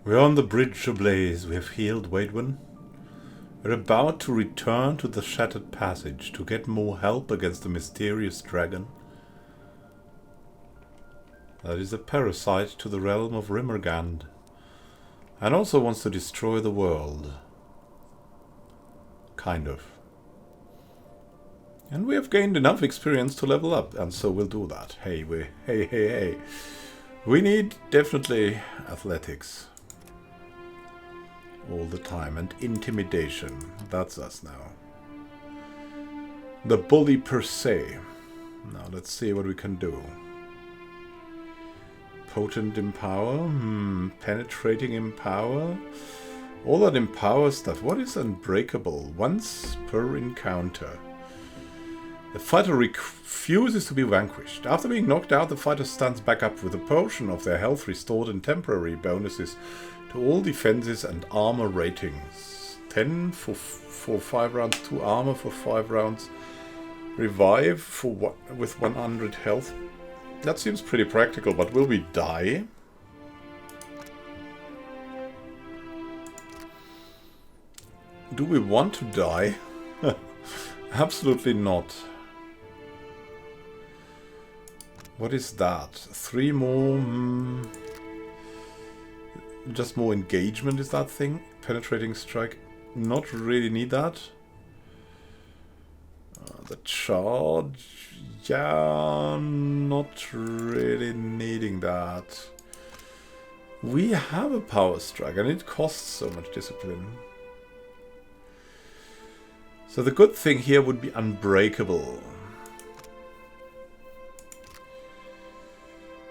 We're on the bridge ablaze. We have healed Waidwen. We're about to return to the Shattered Passage to get more help against the mysterious dragon. That is a parasite to the realm of Rimmergand. And also wants to destroy the world. Kind of. And we have gained enough experience to level up, and so we'll do that. Hey. We need definitely athletics. All the time. And intimidation. That's us now. The bully per se. Now let's see what we can do. Potent Empower. Penetrating Empower. All that Empower stuff. What is Unbreakable? Once per encounter. The fighter refuses to be vanquished. After being knocked out, the fighter stands back up with a portion of their health restored and temporary bonuses to all defenses and armor ratings. 10 for 5 rounds, 2 armor for 5 rounds. Revive for with 100 health. That seems pretty practical, but will we die? Do we want to die? Absolutely not. What is that? 3 more... Just more engagement is that thing? Penetrating strike. Not really need that. The charge... Yeah, not really needing that. We have a power strike and it costs so much discipline. So the good thing here would be Unbreakable.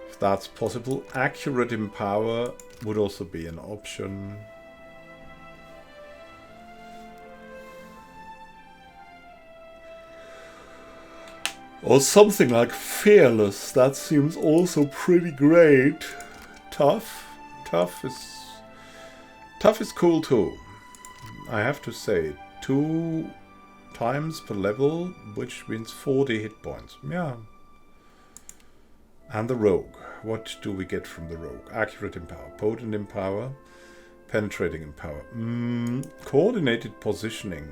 If that's possible. Accurate Empower would also be an option. Or something like Fearless. That seems also pretty great. Tough. Tough is cool too. I have to say. 2 times per level, which means 40 hit points. Yeah. And the Rogue. What do we get from the Rogue? Accurate Empower. Potent Empower. Penetrating Empower. Coordinated Positioning.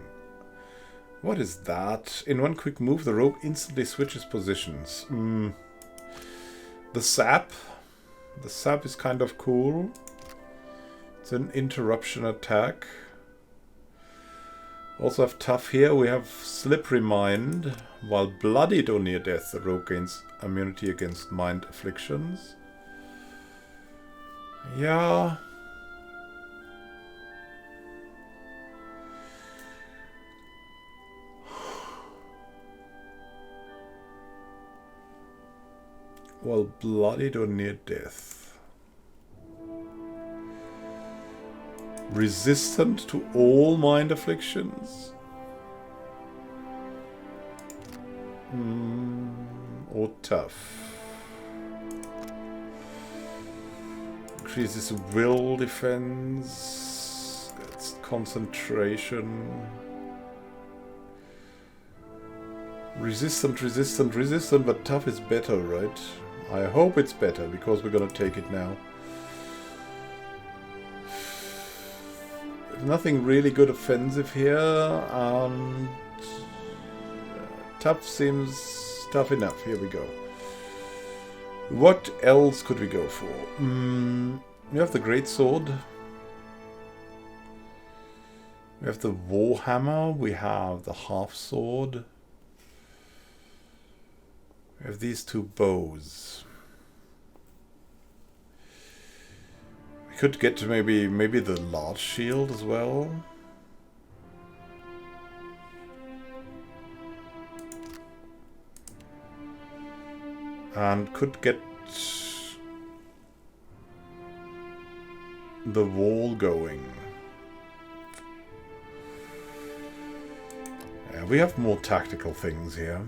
What is that? In one quick move, the Rogue instantly switches positions. The Sap. The Sap is kind of cool. It's an interruption attack. Also have Tough here. We have Slippery Mind. While bloodied or near death, the Rogue gains immunity against mind afflictions. Yeah. While bloodied or near death. Resistant to all mind afflictions. Or Tough. Increases will defense. That's concentration. Resistant, but Tough is better, right? I hope it's better, because we're gonna take it now. Nothing really good offensive here, and Tough seems tough enough. Here we go. What else could we go for? We have the Greatsword. We have the Warhammer. We have the Half-Sword. We have these 2 bows. We could get to maybe the large shield as well. And could get the wall going. Yeah, we have more tactical things here.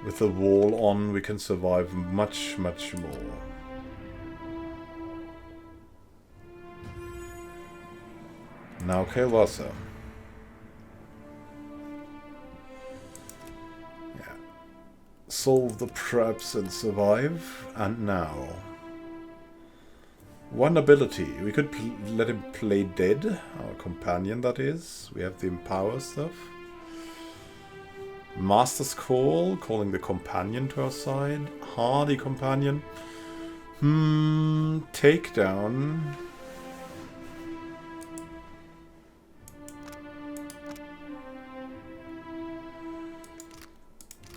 With the wall on, we can survive much more. Now Cailvassa. Solve the traps and survive. And now One ability. We could let him play dead. Our companion, that is. We have the empower stuff. Master's Call, calling the companion to our side. Hardy companion. Takedown.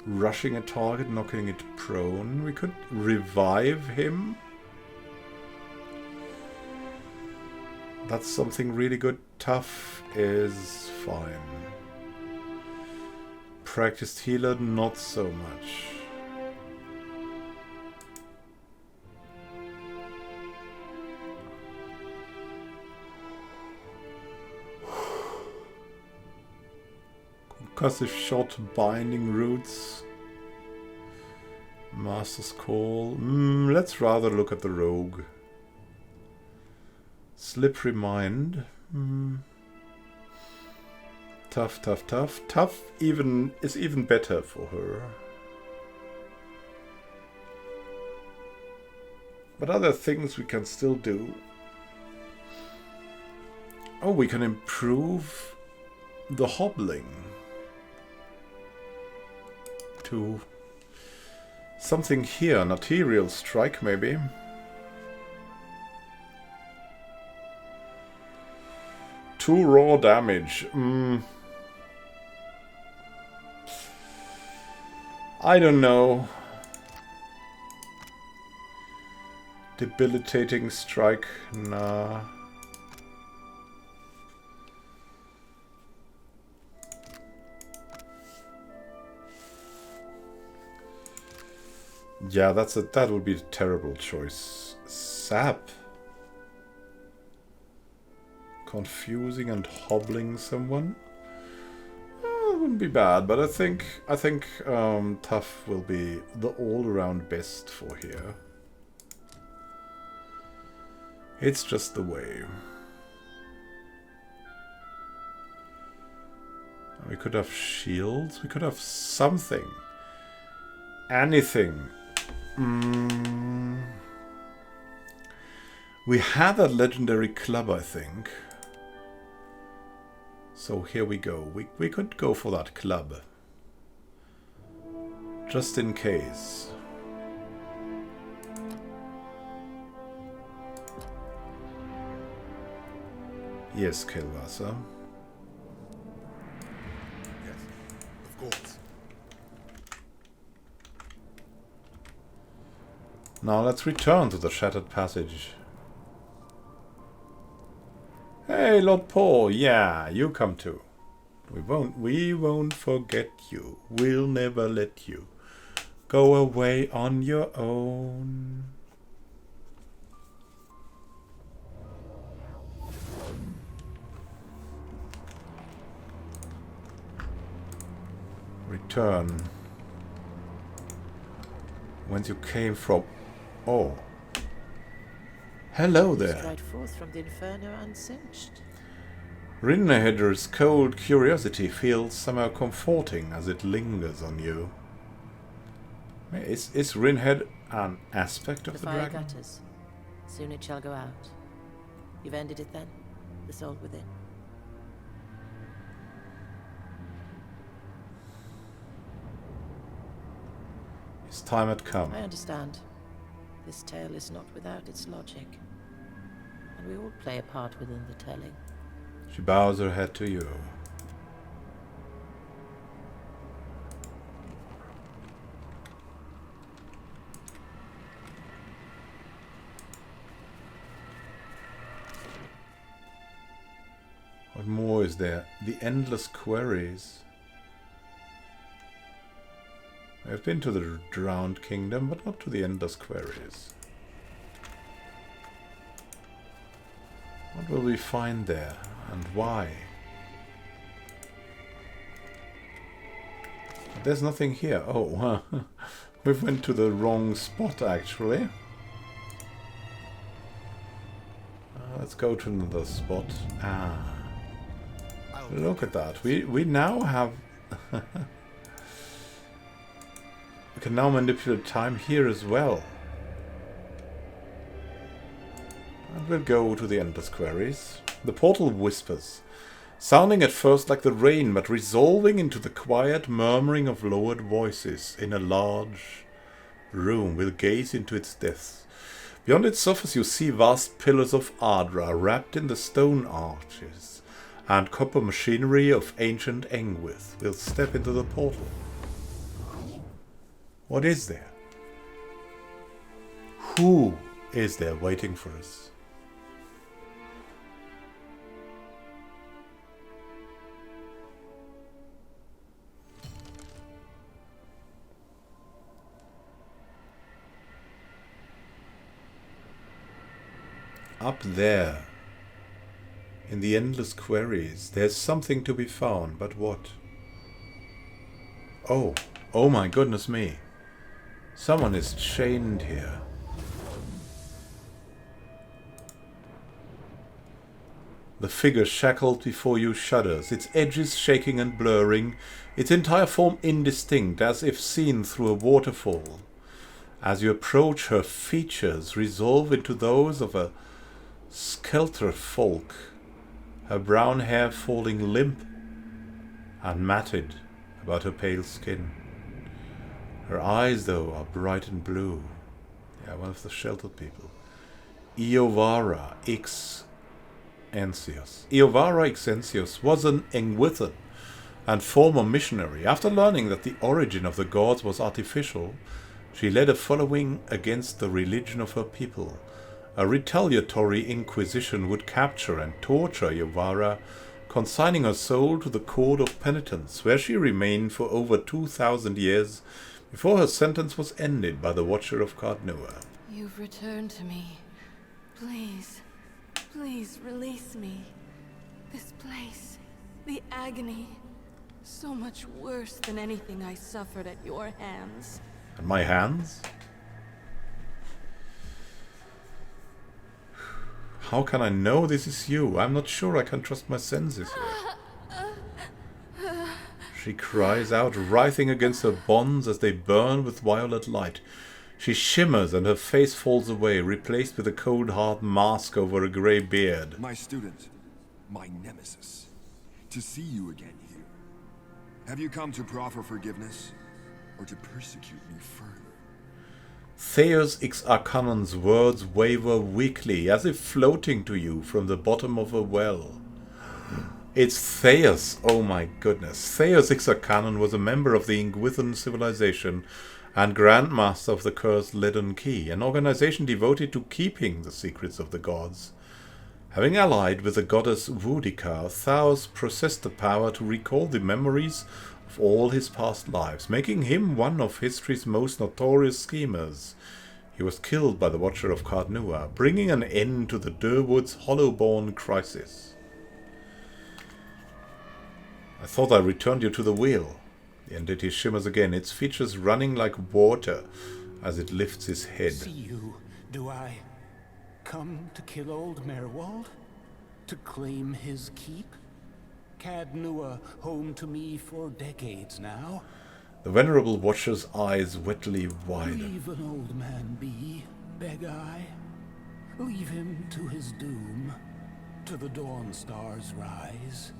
Rushing a target, knocking it prone. We could revive him. That's something really good. Tough is fine. Practiced healer, not so much. Concussive shot, binding roots. Master's Call. Let's rather look at the rogue. Slippery Mind. Tough, tough, tough. Tough is even better for her. But other things we can still do. Oh, we can improve the hobbling to something here. An arterial strike, maybe. Two raw damage. I don't know. Debilitating strike. Nah. Yeah, that would be a terrible choice. Sap. Confusing and hobbling someone. It wouldn't be bad, but I think tough will be the all-around best for here. It's just the way. We could have shields. We could have something. Anything. We had that legendary club, I think. So here we go. We could go for that club. Just in case. Yes, Cailvassa. Yes, of course. Now let's return to the Shattered Passage. Hey, Lord Paul, yeah, you come too. We won't forget you. We'll never let you go away on your own. Return. Whence you came from. Oh. Hello there. Stride forth from the inferno unsinged. Rinneheader's cold curiosity feels somehow comforting as it lingers on you. Is Rinnehead an aspect of the fire dragon? gutters. Soon it shall go out. You've ended it then? The soul within. His time had come. I understand. This tale is not without its logic. And we all play a part within the telling. She bows her head to you. What more is there? The endless queries. I've been to the Drowned Kingdom, but not to the endless queries. What will we find there, and why? There's nothing here. Oh, we went to the wrong spot, actually. Let's go to another spot. Look at that. We now have... We can now manipulate time here as well. And we'll go to the endless queries. The portal whispers, sounding at first like the rain, but resolving into the quiet murmuring of lowered voices in a large room. We'll gaze into its depths. Beyond its surface you see vast pillars of Adra wrapped in the stone arches and copper machinery of ancient Engwith. We'll step into the portal. What is there? Who is there waiting for us? Up there, in the endless queries, there's something to be found, but what? Oh my goodness me. Someone is chained here. The figure shackled before you shudders, its edges shaking and blurring, its entire form indistinct, as if seen through a waterfall. As you approach, her features resolve into those of a skelter folk, her brown hair falling limp and matted about her pale skin. Her eyes, though, are bright and blue. Yeah, one of the sheltered people. Eothas X Eothas X was an Engwithan and former missionary. After learning that the origin of the gods was artificial, she led a following against the religion of her people. A retaliatory inquisition would capture and torture Eothas, consigning her soul to the court of penitence, where she remained for over 2,000 years before her sentence was ended by the Watcher of Cardnua. You've returned to me. Please, please release me. This place, the agony, so much worse than anything I suffered at your hands. At my hands? How can I know this is you? I'm not sure I can trust my senses here. She cries out, writhing against her bonds as they burn with violet light. She shimmers and her face falls away, replaced with a cold hard mask over a grey beard. My student, my nemesis, to see you again here. Have you come to proffer forgiveness, or to persecute me further? Theos X Arcanon's words waver weakly, as if floating to you from the bottom of a well. It's Theos, oh my goodness. Theos X Arcanon was a member of the Engwithan civilization and Grand Master of the Cursed Leaden Key, an organization devoted to keeping the secrets of the gods. Having allied with the goddess Wudica, Theos possessed the power to recall the memories of all his past lives, making him one of history's most notorious schemers. He was killed by the Watcher of Cardnua, bringing an end to the Durwood's Hollowborn crisis. I thought I returned you to the wheel. The entity shimmers again, its features running like water as it lifts its head. See you, do I? Come to kill old Merwald? To claim his keep? Cardnua, home to me for decades now. The venerable Watcher's eyes wetly widen. Leave an old man be, beg I. Leave him to his doom, to the dawn star's rise.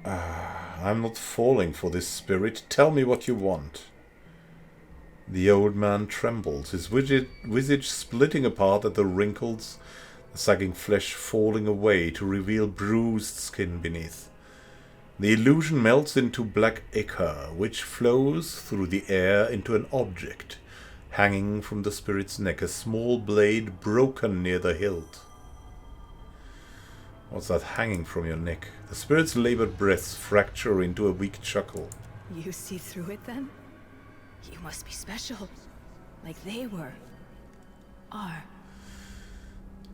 I'm not falling for this spirit. Tell me what you want. The old man trembles, his visage splitting apart at the wrinkles, the sagging flesh falling away to reveal bruised skin beneath. The illusion melts into black ichor, which flows through the air into an object, hanging from the spirit's neck, a small blade broken near the hilt. What's that hanging from your neck? The spirit's labored breaths fracture into a weak chuckle. You see through it then? You must be special. Like they were. Are.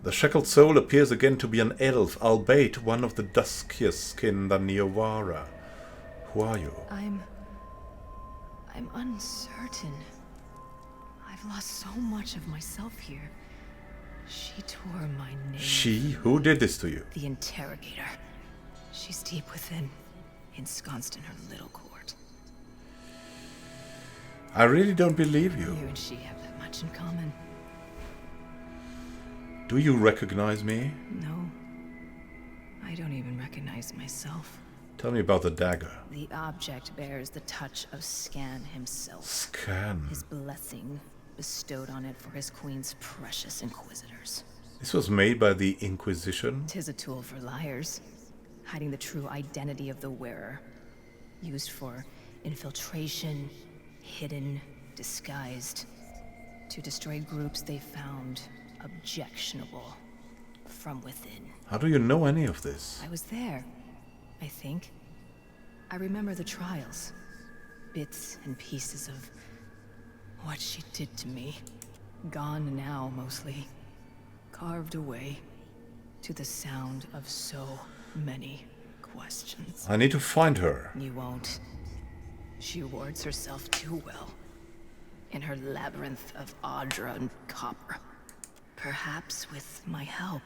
The shackled soul appears again to be an elf, albeit one of the duskier skin than Eothas. Who are you? I'm uncertain. I've lost so much of myself here. She tore my name. She? Who did this to you? The interrogator. She's deep within, ensconced in her little court. I really don't believe you. You and she have that much in common. Do you recognize me? No. I don't even recognize myself. Tell me about the dagger. The object bears the touch of Scan himself. Scan. His blessing bestowed on it for his queen's precious inquisitors. This was made by the Inquisition. 'Tis a tool for liars, hiding the true identity of the wearer. Used for infiltration, hidden, disguised, to destroy groups they found objectionable from within. How do you know any of this? I was there, I think. I remember the trials. Bits and pieces of what she did to me. Gone now, mostly. Carved away to the sound of so many questions. I need to find her. You won't. She wards herself too well. In her labyrinth of Audra and copper. Perhaps with my help.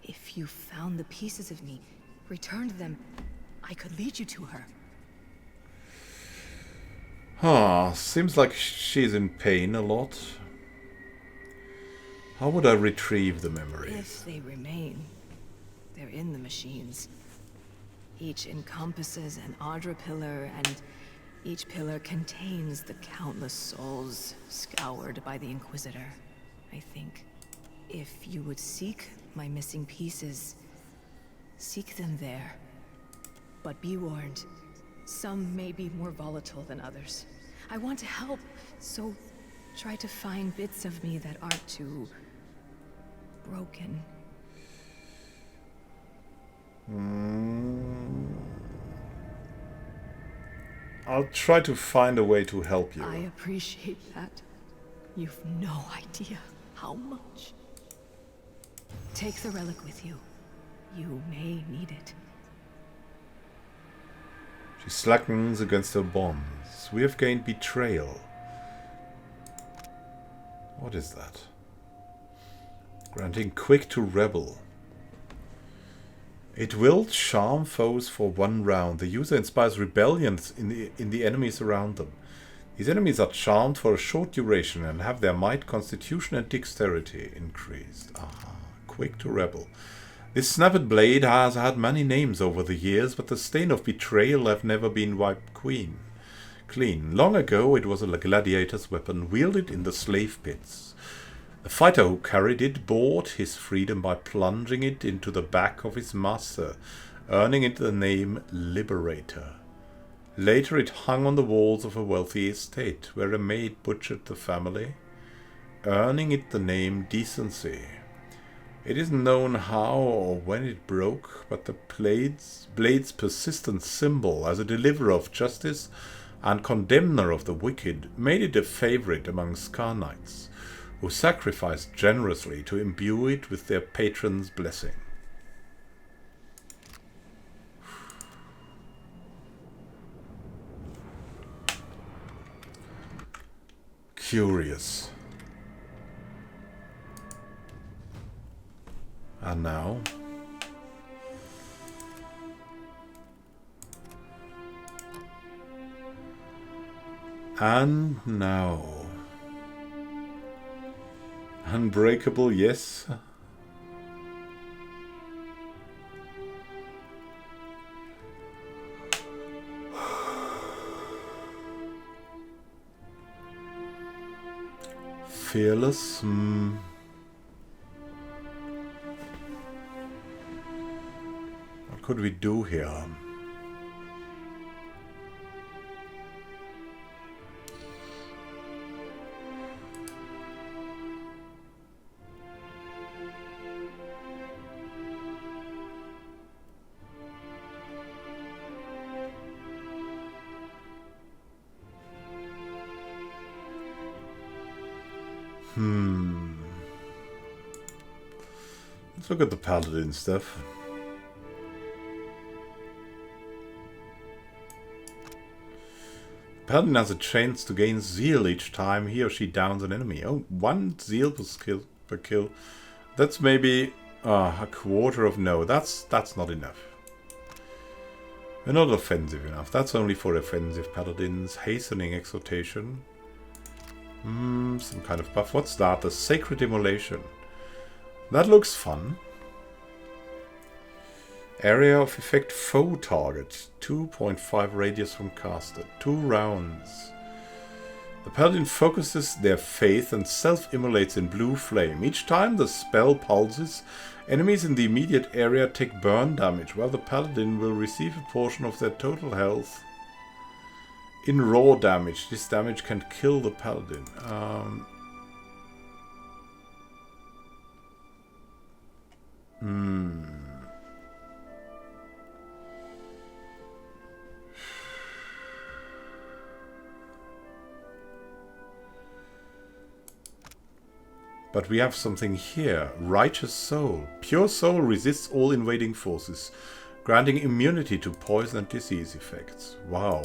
If you found the pieces of me, returned them, I could lead you to her. Seems like she's in pain a lot. How would I retrieve the memories? If they remain, they're in the machines. Each encompasses an Audra pillar, and each pillar contains the countless souls scoured by the Inquisitor, I think. If you would seek my missing pieces, seek them there. But be warned, some may be more volatile than others. I want to help, so try to find bits of me that aren't too broken. I'll try to find a way to help you. I appreciate that. You've no idea how much. Take the relic with you. You may need it. She slackens against her bonds. We have gained betrayal. What is that? Granting quick to rebel. It will charm foes for 1 round. The user inspires rebellions in the enemies around them. These enemies are charmed for a short duration and have their might, constitution and dexterity increased. Aha. Quick to rebel. This snapped blade has had many names over the years, but the stain of betrayal have never been wiped clean. Long ago it was a gladiator's weapon wielded in the slave pits. A fighter who carried it bought his freedom by plunging it into the back of his master, earning it the name Liberator. Later it hung on the walls of a wealthy estate, where a maid butchered the family, earning it the name Decency. It isn't known how or when it broke, but the blade's persistent symbol as a deliverer of justice and condemner of the wicked made it a favorite among Scar Knights, who sacrificed generously to imbue it with their patron's blessing. Curious. And now? And now? Unbreakable, yes. Fearless, What could we do here? Let's look at the Paladin stuff. Paladin has a chance to gain zeal each time he or she downs an enemy. Oh, 1 zeal per kill. That's maybe a quarter of no. That's not enough. We're not offensive enough. That's only for offensive paladins. Hastening exhortation. Some kind of buff. What's that? The sacred immolation. That looks fun. Area of effect foe target. 2.5 radius from caster. 2 rounds. The paladin focuses their faith and self-immolates in blue flame. Each time the spell pulses, enemies in the immediate area take burn damage, while the paladin will receive a portion of their total health in raw damage. This damage can kill the paladin. But we have something here. Righteous Soul. Pure Soul resists all invading forces, granting immunity to poison and disease effects. Wow.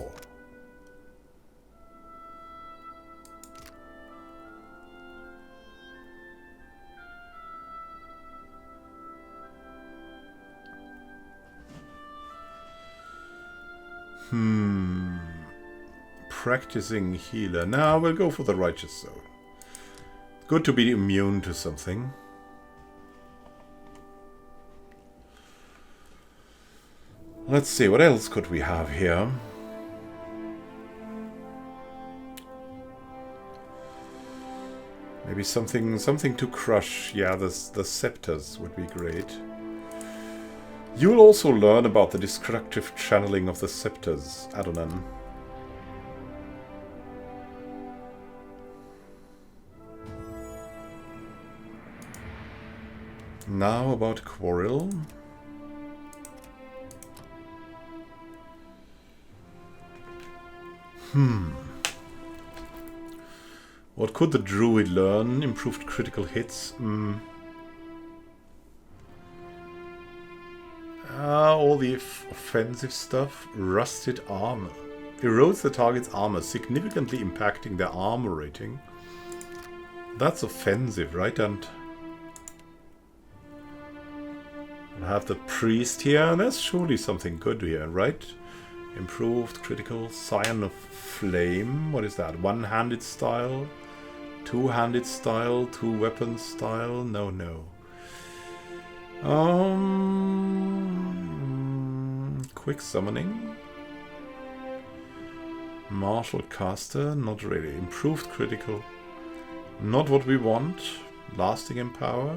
Practicing healer. Now we'll go for the Righteous Soul. Good to be immune to something. Let's see, what else could we have here? Maybe something to crush. Yeah, the scepters would be great. You'll also learn about the destructive channeling of the scepters, Adonan. Now about Quoril. What could the Druid learn? Improved critical hits. All the offensive stuff. Rusted armor. Erodes the target's armor, significantly impacting their armor rating. That's offensive, right? And we'll have the priest here. There's surely something good here, right? Improved critical Scion of Flame. What is that? One-handed style? Two-handed style? Two-weapon style? No. Quick summoning. Martial caster? Not really. Improved critical. Not what we want. Lasting empower?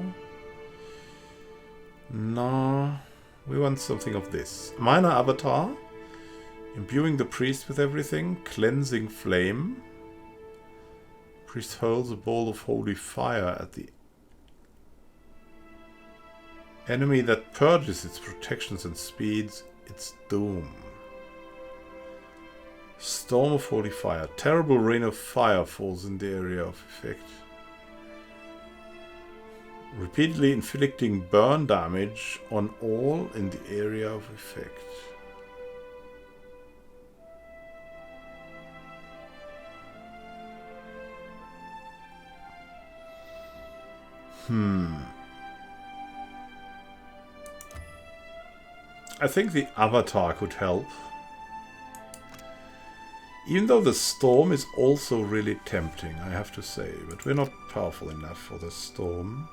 No. We want something of this. Minor avatar? Imbuing the priest with everything. Cleansing flame. Priest holds a ball of holy fire at the enemy that purges its protections and speeds its doom. Storm of holy fire. Terrible rain of fire falls in the area of effect. Repeatedly inflicting burn damage on all in the area of effect. I think the avatar could help. Even though the storm is also really tempting, I have to say. But we're not powerful enough for the storm.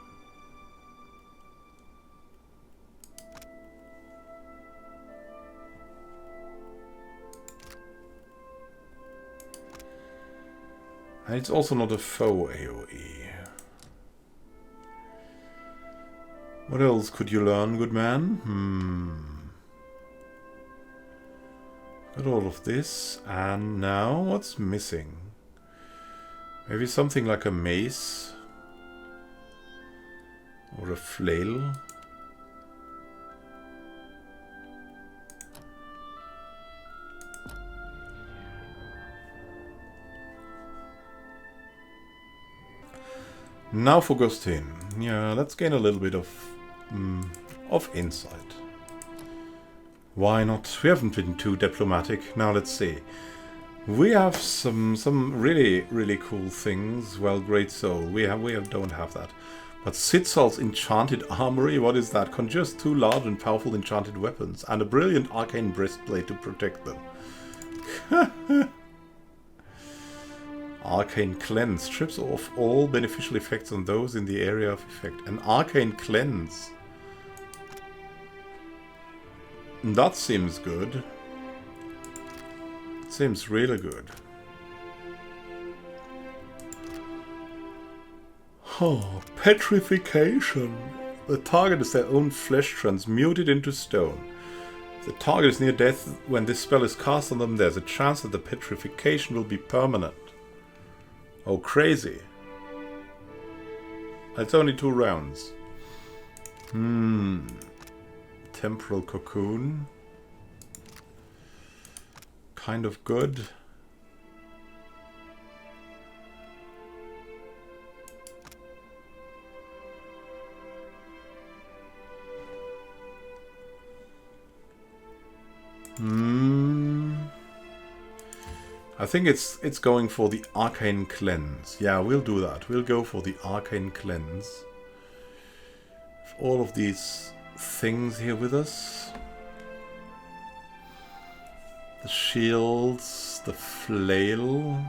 And it's also not a foe AoE. What else could you learn, good man? Got all of this. And now, what's missing? Maybe something like a mace? Or a flail? Now for Gurstine. Yeah, let's gain a little bit of insight. Why not? We haven't been too diplomatic. Now let's see. We have some really cool things. Well, Great Soul. We don't have that. But Sitzal's Enchanted Armory, what is that? Conjures 2 large and powerful enchanted weapons and a brilliant arcane breastplate to protect them. Arcane Cleanse. Strips off all beneficial effects on those in the area of effect. An Arcane Cleanse. That seems good. Seems really good. Oh, petrification. The target is their own flesh transmuted into stone. If the target is near death when this spell is cast on them, there's a chance that the petrification will be permanent. Oh, crazy. It's only 2 rounds. Temporal Cocoon. Kind of good. I think it's going for the Arcane Cleanse. Yeah, we'll do that. We'll go for the Arcane Cleanse. All of these things here with us. The shields, the flail.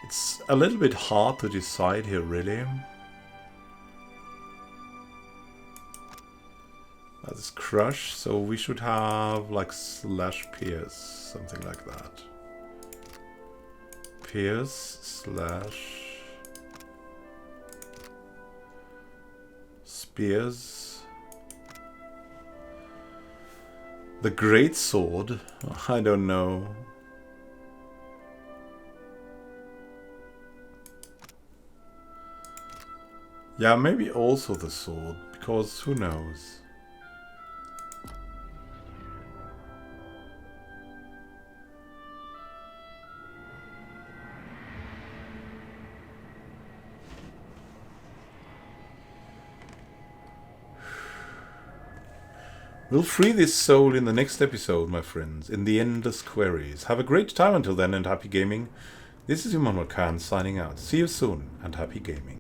It's a little bit hard to decide here, really. That's Crush, so we should have like slash Pierce, something like that. Pierce slash Spears. The Great Sword, I don't know. Yeah, maybe also the sword, because who knows. We'll free this soul in the next episode, my friends, in the Endless Queries. Have a great time until then and happy gaming. This is Immanuel Khan signing out. See you soon and happy gaming.